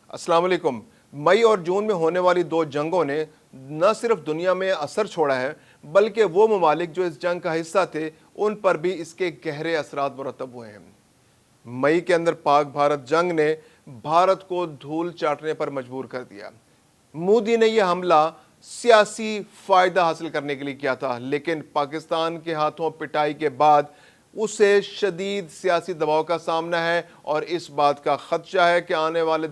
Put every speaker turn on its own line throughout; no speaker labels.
अस्सलाम वालेकुम। मई और जून में होने वाली दो जंगों ने न सिर्फ दुनिया में असर छोड़ा है, बल्कि वो ममालिक जो इस जंग का हिस्सा थे उन पर भी इसके गहरे असरात मुरतब हुए हैं। मई के अंदर पाक भारत जंग ने भारत को धूल चाटने पर मजबूर कर दिया। मोदी ने यह हमला सियासी फायदा हासिल करने के लिए किया था, लेकिन पाकिस्तान के हाथों पिटाई के बाद उसे शदीद सियासी दबाव का सामना है और इस बात का खदशा है कि आने वाले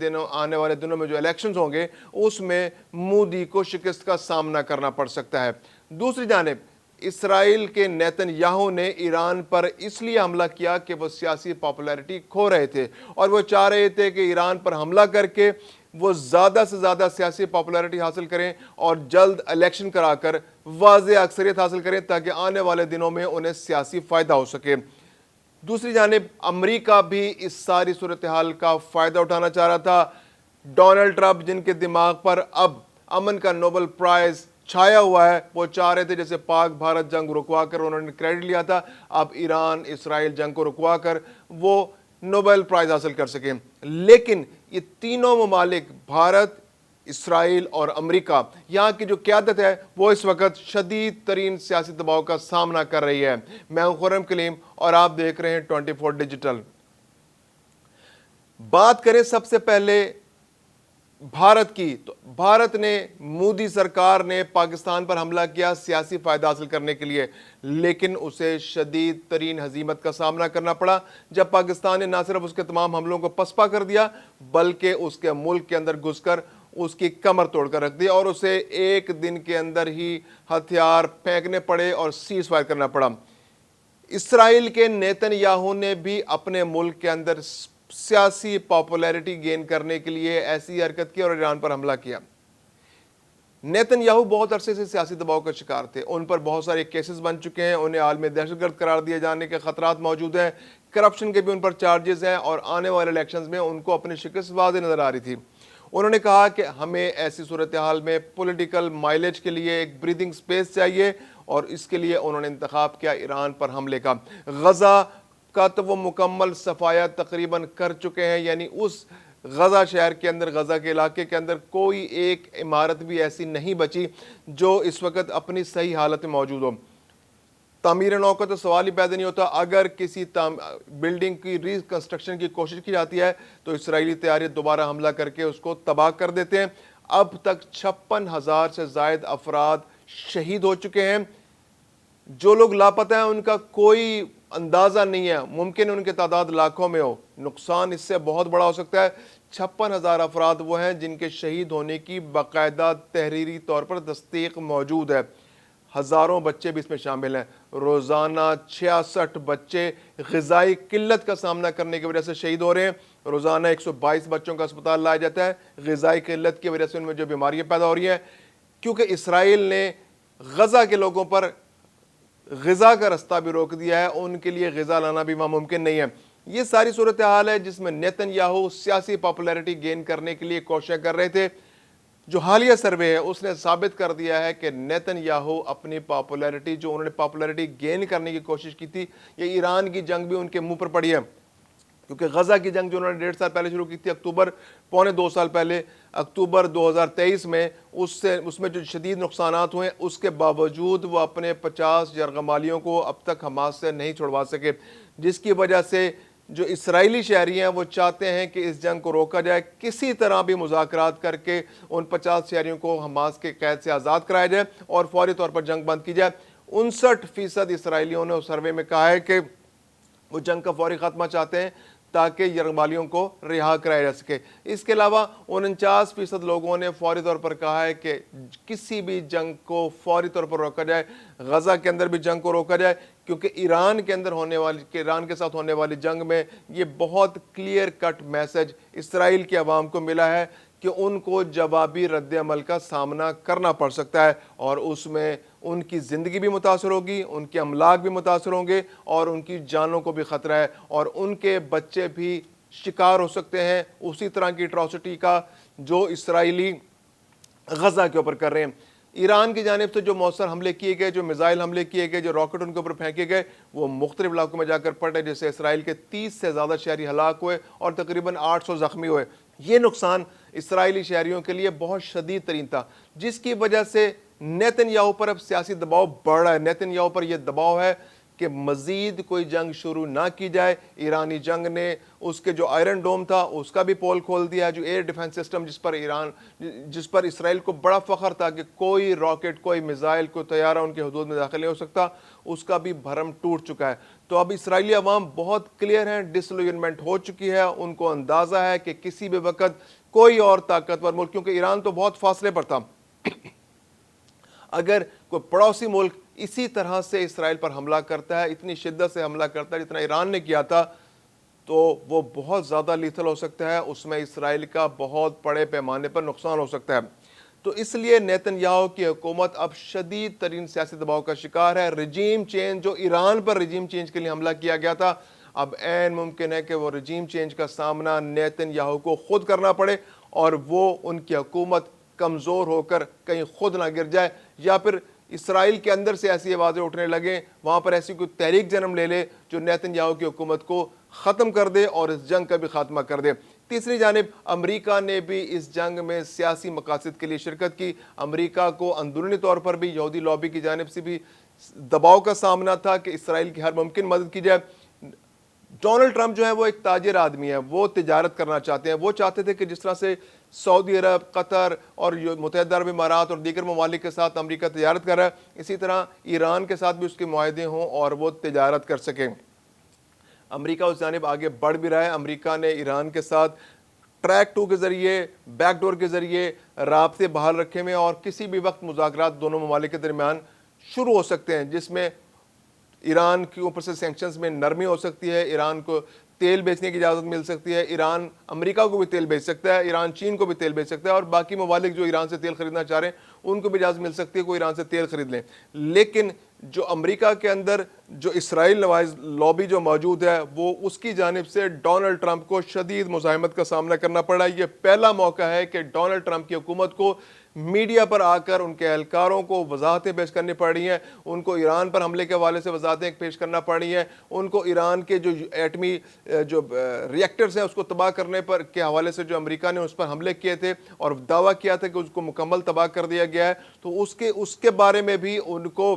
दिनों में जो इलेक्शंस होंगे उसमें मोदी को शिकस्त का सामना करना पड़ सकता है। दूसरी जानिब इसराइल के नेतन्याहू ने ईरान पर इसलिए हमला किया कि वो सियासी पॉपुलैरिटी खो रहे थे और वो चाह रहे थे कि ईरान पर हमला करके वो ज़्यादा से ज़्यादा सियासी पॉपुलैरिटी हासिल करें और जल्द इलेक्शन कराकर वाज़ेह अक्सरियत हासिल करें ताकि आने वाले दिनों में उन्हें सियासी फ़ायदा हो सके। दूसरी जानिब अमेरिका भी इस सारी सूरत हाल का फ़ायदा उठाना चाह रहा था। डोनाल्ड ट्रंप जिनके दिमाग पर अब अमन का नोबेल प्राइज़ छाया हुआ है, वो चाह रहे थे जैसे पाक भारत जंग रुकवा कर उन्होंने क्रेडिट लिया था, अब ईरान इसराइल जंग को रुकवा कर वो नोबेल प्राइज़ हासिल कर सकें। लेकिन ये तीनों ममालिक भारत, इसराइल और अमेरिका, यहाँ की जो क़यादत है वो इस वक्त शदीद तरीन सियासी दबाव का सामना कर रही है। मैं हूं खुर्रम कलीम और आप देख रहे हैं 24 डिजिटल। बात करें सबसे पहले भारत की, तो भारत ने, मोदी सरकार ने पाकिस्तान पर हमला किया सियासी फ़ायदा हासिल करने के लिए, लेकिन उसे शदीद तरीन हजीमत का सामना करना पड़ा जब पाकिस्तान ने न सिर्फ उसके तमाम हमलों को पसपा कर दिया बल्कि उसके मुल्क के अंदर घुसकर उसकी कमर तोड़कर रख दी और उसे एक दिन के अंदर ही हथियार फेंकने पड़े और सीज फायर करना पड़ा। इसराइल के नेतन्याहू ने भी अपने मुल्क के अंदर सियासी पॉपुलैरिटी गेन करने के लिए ऐसी हरकत की और ईरान पर हमला किया। नेतन्याहू बहुत अरसे से सियासी दबाव का शिकार थे, उन पर बहुत सारे केसेस बन चुके हैं, उन्हें आलमी दहशतगर्द करार दिए जाने के खतरात मौजूद हैं, करप्शन के भी उन पर चार्जेस हैं और आने वाले इलेक्शंस में उनको अपनी शिकस्त वाज़ेह नजर आ रही थी। उन्होंने कहा कि हमें ऐसी सूरत हाल में पॉलिटिकल माइलेज के लिए एक ब्रीदिंग स्पेस चाहिए और इसके लिए उन्होंने इंतखाब किया ईरान पर हमले का। गज़ा का तो वो मुकम्मल सफाया तकरीबन कर चुके हैं, यानी उस गज़ा शहर के अंदर, गज़ा के इलाके के अंदर कोई एक इमारत भी ऐसी नहीं बची जो इस वक्त अपनी सही हालत में मौजूद हो। तामीर नौ का तो सवाल ही पैदा नहीं होता। अगर किसी बिल्डिंग की रिकंस्ट्रक्शन की कोशिश की जाती है तो इसराइली तैयारी दोबारा हमला करके उसको तबाह कर देते हैं। अब तक 56,000 से ज़ायद अफराद शहीद हो चुके हैं। जो लोग लापता हैं उनका कोई अंदाज़ा नहीं है, मुमकिन उनकी तादाद लाखों में हो। नुकसान इससे बहुत बड़ा हो सकता है। 56,000 अफराद वो हैं जिनके शहीद होने की बाकायदा तहरीरी तौर पर तस्दीक मौजूद है। हज़ारों बच्चे भी इसमें शामिल हैं। रोज़ाना 66 बच्चे ग़िज़ाई किल्लत का सामना करने की वजह से शहीद हो रहे हैं। रोज़ाना 122 बच्चों का अस्पताल लाया जाता है ग़िज़ाई किल्लत की वजह से उनमें जो बीमारियाँ पैदा हो रही हैं, क्योंकि इसराइल ने गज़ा के लोगों पर ग़िज़ा का रास्ता भी रोक दिया है, उनके लिए ग़िज़ा लाना भी वहाँ मुमकिन नहीं है। ये सारी सूरत हाल है जिसमें नेतन्याहू सियासी पॉपुलैरिटी गेन करने के लिए कोशिश कर रहे थे। जो हालिया सर्वे है उसने साबित कर दिया है कि नेतन्याहू अपनी पॉपुलैरिटी, जो उन्होंने पॉपुलैरिटी गेन करने की कोशिश की थी, ये ईरान की जंग भी उनके मुंह पर पड़ी है। क्योंकि गज़ा की जंग जो उन्होंने 1.5 साल पहले शुरू की थी, अक्टूबर, पौने 2 साल पहले, अक्टूबर 2023 में, उसमें जो शदीद नुकसानात हुए, उसके बावजूद वो अपने 50 यरगमालियों को अब तक हमास से नहीं छुड़वा सके, जिसकी वजह से जो इसराइली शहरी हैं वो चाहते हैं कि इस जंग को रोका जाए, किसी तरह भी मुज़ाकरात करके उन 50 शहरियों को हमास के कैद से आज़ाद कराया जाए और फौरी तौर पर जंग बंद की जाए। 59% इसराइलियों ने उस सर्वे में कहा है कि वो जंग का फौरी खात्मा चाहते हैं ताकि यरगमालियों को रिहा कराया जा सके। इसके अलावा 49% लोगों ने फौरी तौर पर कहा है कि किसी भी जंग को फौरी तौर पर रोका जाए, गज़ा के अंदर भी जंग को रोका जाए, क्योंकि ईरान के साथ होने वाली जंग में ये बहुत क्लियर कट मैसेज इसराइल की आवाम को मिला है कि उनको जवाबी रद्द-ए-अमल का सामना करना पड़ सकता है और उसमें उनकी ज़िंदगी भी मुतासर होगी, उनके अमलाक भी मुतासर होंगे और उनकी जानों को भी ख़तरा है और उनके बच्चे भी शिकार हो सकते हैं उसी तरह की एट्रॉसिटी का जो इसराइली गज़ा के ऊपर कर रहे हैं। ईरान की जानिब से जो मौसर हमले किए गए, जो मिज़ाइल हमले किए गए, जो रॉकेट उनके ऊपर फेंके गए, वो मुख्तलिफ इलाकों में जाकर पड़े, जिससे इसराइल के 30 से ज़्यादा शहरी हलाक हुए और तकरीबन 800 ज़ख्मी हुए। یہ نقصان اسرائیلی شہریوں کے لیے بہت شدید ترین تھا، جس کی وجہ سے نیتن یاہو پر اب سیاسی دباؤ بڑھ رہا ہے۔ نیتن یاہو پر یہ دباؤ ہے کہ مزید کوئی جنگ شروع نہ کی جائے۔ ایرانی جنگ نے اس کے جو آئرن ڈوم تھا اس کا بھی پول کھول دیا، جو ایئر ڈیفنس سسٹم جس پر اسرائیل کو بڑا فخر تھا کہ کوئی راکٹ، کوئی میزائل، کوئی طیارہ ان کے حدود میں داخل نہیں ہو سکتا، اس کا بھی بھرم ٹوٹ چکا ہے۔ تو اب اسرائیلی عوام بہت کلیئر ہیں، ڈس الوجنمنٹ ہو چکی ہے، ان کو اندازہ ہے کہ کسی بھی وقت کوئی اور طاقتور ملک، کیونکہ ایران تو بہت فاصلے پر تھا، اگر کوئی پڑوسی ملک اسی طرح سے اسرائیل پر حملہ کرتا ہے، اتنی شدت سے حملہ کرتا ہے جتنا ایران نے کیا تھا، تو وہ بہت زیادہ لیتھل ہو سکتا ہے، اس میں اسرائیل کا بہت بڑے پیمانے پر نقصان ہو سکتا ہے۔ تو اس لیے نیتن یاہو کی حکومت اب شدید ترین سیاسی دباؤ کا شکار ہے۔ رجیم چینج، جو ایران پر رجیم چینج کے لیے حملہ کیا گیا تھا، اب عین ممکن ہے کہ وہ رجیم چینج کا سامنا نیتن یاہو کو خود کرنا پڑے، اور وہ ان کی حکومت کمزور ہو کر کہیں خود نہ گر جائے، یا پھر اسرائیل کے اندر سے ایسی آوازیں اٹھنے لگیں، وہاں پر ایسی کوئی تحریک جنم لے لے جو نیتن یاہو کی حکومت کو ختم کر دے اور اس جنگ کا بھی خاتمہ کر دے۔ تیسری جانب امریکہ نے بھی اس جنگ میں سیاسی مقاصد کے لیے شرکت کی۔ امریکہ کو اندرونی طور پر بھی یہودی لابی کی جانب سے بھی دباؤ کا سامنا تھا کہ اسرائیل کی ہر ممکن مدد کی جائے۔ ڈونلڈ ٹرمپ جو ہے وہ ایک تاجر آدمی ہے، وہ تجارت کرنا چاہتے ہیں، وہ چاہتے تھے کہ جس طرح سے سعودی عرب، قطر اور متحدہ عرب امارات اور دیگر ممالک کے ساتھ امریکہ تجارت کر رہا ہے، اسی طرح ایران کے ساتھ بھی اس کے معاہدے ہوں اور وہ تجارت کر سکیں۔ امریکہ اس جانب آگے بڑھ بھی رہا ہے۔ امریکہ نے ایران کے ساتھ ٹریک 2 کے ذریعے، بیک ڈور کے ذریعے رابطے بحال رکھے ہوئے، اور کسی بھی وقت مذاکرات دونوں ممالک کے درمیان شروع ہو سکتے ہیں، جس میں ایران کے اوپر سے سینکشنز میں نرمی ہو سکتی ہے، ایران کو تیل بیچنے کی اجازت مل سکتی ہے، ایران امریکہ کو بھی تیل بیچ سکتا ہے، ایران چین کو بھی تیل بیچ سکتا ہے، اور باقی ممالک جو ایران سے تیل خریدنا چاہ رہے ہیں ان کو بھی اجازت مل سکتی ہے کہ وہ ایران سے تیل خرید لیں۔ لیکن جو امریکہ کے اندر جو اسرائیل نواز لابی جو موجود ہے، وہ اس کی جانب سے ڈونلڈ ٹرمپ کو شدید مزاحمت کا سامنا کرنا پڑا ہے۔ یہ پہلا موقع ہے کہ ڈونلڈ ٹرمپ کی حکومت کو میڈیا پر آ کر ان کے اہلکاروں کو وضاحتیں پیش کرنی پڑ رہی ہیں، ان کو ایران پر حملے کے حوالے سے وضاحتیں پیش کرنا پڑ رہی ہیں، ان کو ایران کے جو ایٹمی جو ریئیکٹرز ہیں اس کو تباہ کرنے پر کے حوالے سے جو امریکہ نے اس پر حملے کیے تھے اور دعویٰ کیا تھا کہ اس کو مکمل تباہ کر دیا گیا ہے، تو اس کے بارے میں بھی ان کو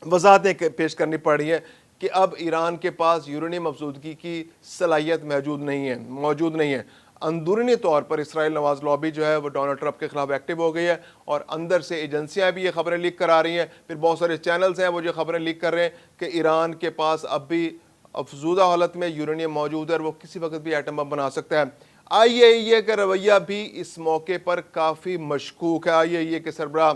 وضاحتیں پیش کرنی پڑ رہی ہیں کہ اب ایران کے پاس یورینیم افزودگی کی صلاحیت موجود نہیں ہے۔ اندرونی طور پر اسرائیل نواز لابی جو ہے وہ ڈونلڈ ٹرمپ کے خلاف ایکٹیو ہو گئی ہے، اور اندر سے ایجنسیاں بھی یہ خبریں لیک کرا رہی ہیں، پھر بہت سارے چینلز ہیں وہ جو خبریں لیک کر رہے ہیں کہ ایران کے پاس اب بھی افزودہ حالت میں یورینیم موجود ہے اور وہ کسی وقت بھی ایٹم بم بنا سکتا ہے۔ IAEA کا رویہ بھی اس موقع پر کافی مشکوک ہے۔ IAEA کے سربراہ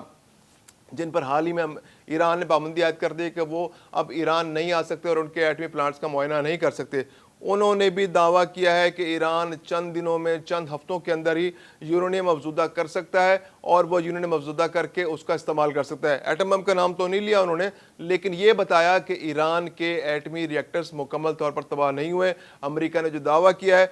جن پر حال ہی میں ایران نے پابندی عائد کر دی کہ وہ اب ایران نہیں آ سکتے اور ان کے ایٹمی پلانٹس کا معائنہ نہیں کر سکتے، انہوں نے بھی دعویٰ کیا ہے کہ ایران چند دنوں میں، چند ہفتوں کے اندر ہی یورینیم افزودہ کر سکتا ہے، اور وہ یورینیم افزودہ کر کے اس کا استعمال کر سکتا ہے۔ ایٹم بم کا نام تو نہیں لیا انہوں نے، لیکن یہ بتایا کہ ایران کے ایٹمی ریئیکٹرز مکمل طور پر تباہ نہیں ہوئے۔ امریکہ نے جو دعویٰ کیا ہے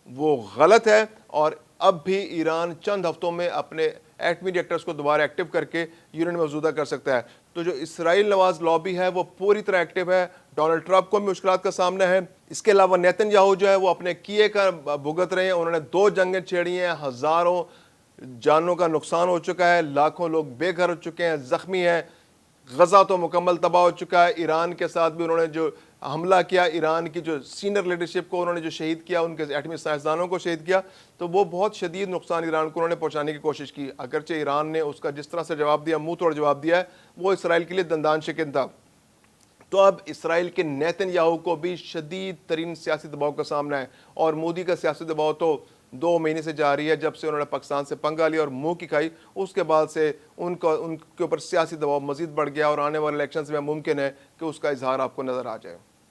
وہ غلط ہے، اور اب بھی ایران چند ہفتوں میں اپنے ایٹمی ریئیکٹرز کو دوبارہ ایکٹیو کر کے یورینیم افزودہ کر سکتا ہے۔ تو جو اسرائیل نواز لابی ہے وہ پوری طرح ایکٹیو ہے، ڈونلڈ ٹرمپ کو بھی مشکلات کا سامنا ہے۔ اس کے علاوہ نیتن یاہو جو ہے وہ اپنے کیے کا بھگت رہے ہیں، انہوں نے 2 جنگیں چھیڑی ہیں، ہزاروں جانوں کا نقصان ہو چکا ہے، لاکھوں لوگ بے گھر ہو چکے ہیں، زخمی ہیں، غزہ تو مکمل تباہ ہو چکا ہے۔ ایران کے ساتھ بھی انہوں نے جو حملہ کیا، ایران کی جو سینئر لیڈرشپ کو انہوں نے جو شہید کیا، ان کے ایٹمی سائنسدانوں کو شہید کیا، تو وہ بہت شدید نقصان ایران کو انہوں نے پہنچانے کی کوشش کی، اگرچہ ایران نے اس کا جس طرح سے جواب دیا، منہ توڑ جواب دیا ہے، وہ اسرائیل کے لیے دندان شکن تھا۔ تو اب اسرائیل کے نیتن یاہو کو بھی شدید ترین سیاسی دباؤ کا سامنا ہے، اور مودی کا سیاسی دباؤ تو 2 مہینے سے جاری ہے، جب سے انہوں نے پاکستان سے پنگا لیا اور منہ کی کھائی، اس کے بعد سے ان کے اوپر سیاسی دباؤ مزید بڑھ گیا، اور آنے والے الیکشنز میں ممکن ہے کہ اس کا اظہار آپ کو نظر آ جائے۔